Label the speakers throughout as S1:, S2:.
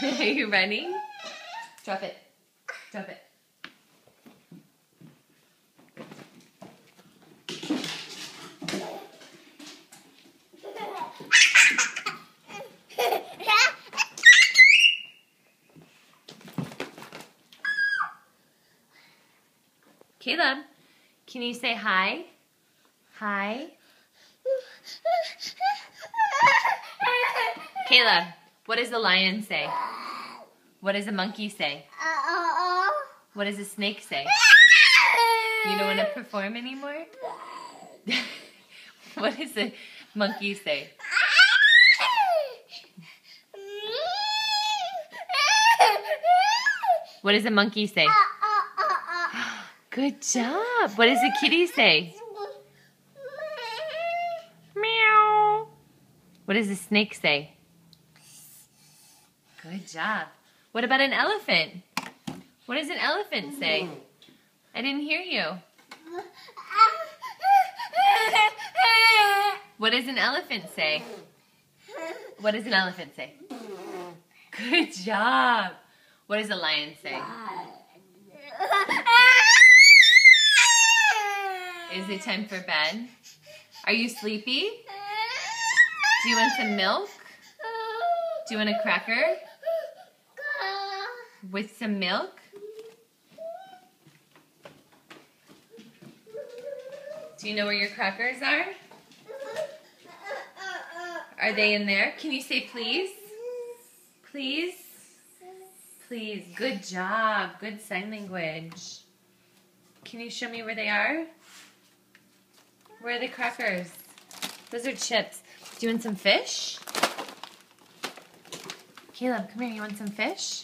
S1: Are you running? Drop it. Drop it. Caleb, can you say hi? Hi? Caleb, what does the lion say? What does the monkey say? What does the snake say? You don't want to perform anymore? What does the monkey say? What does the monkey say? Good job. What does the kitty say? Meow. What does the snake say? Good job. What about an elephant? What does an elephant say? I didn't hear you. What does an elephant say? What does an elephant say? Good job. What does a lion say? Is it time for bed? Are you sleepy? Do you want some milk? Do you want a cracker? With some milk? Do you know where your crackers are? Are they in there? Can you say please? Please? Please. Good job. Good sign language. Can you show me where they are? Where are the crackers? Those are chips. Do you want some fish? Caleb, come here. You want some fish?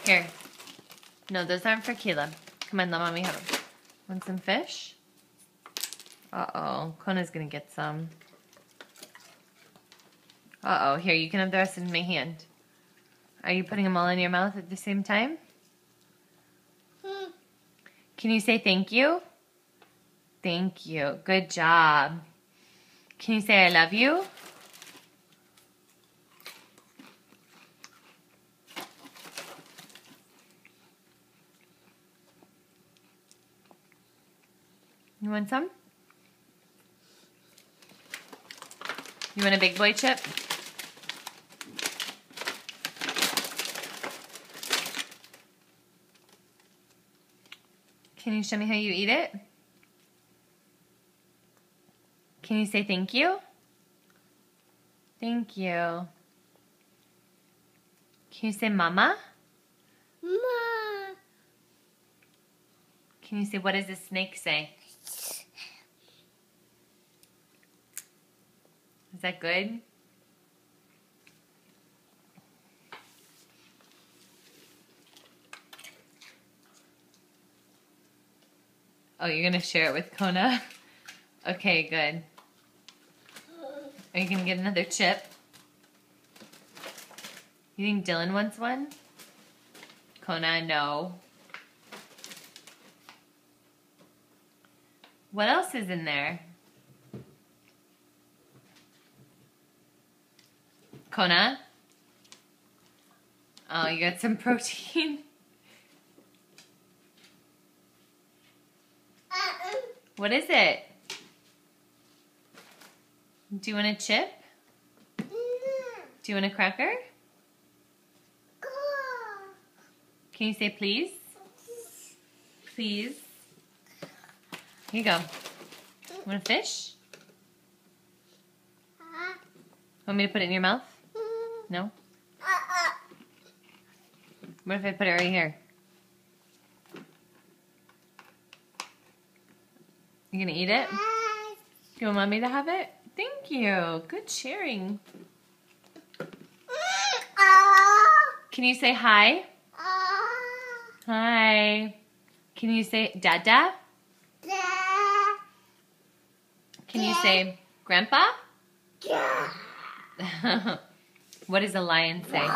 S1: Here. No, those aren't for Caleb. Come on, let mommy have them. Want some fish? Uh-oh. Kona's gonna get some. Uh-oh. Here, you can have the rest in my hand. Are you putting them all in your mouth at the same time? Can you say thank you? Thank you. Good job. Can you say I love you? You want some? You want a big boy chip? Can you show me how you eat it? Can you say thank you? Thank you. Can you say mama?
S2: Mama.
S1: Can you say, what does the snake say? Is that good? Oh, you're going to share it with Kona? Okay, good. Are you going to get another chip? You think Dylan wants one? Kona, no. What else is in there? Kona? Oh, you got some protein? What is it? Do you want a chip? Do you want a cracker? Can you say please? Please? Here you go. Want a fish? Want me to put it in your mouth? No? What if I put it right here? You gonna eat it? You want mommy to have it? Thank you. Good sharing. Can you say hi? Hi. Can you say Dada? Can you say Grandpa? What does a lion say?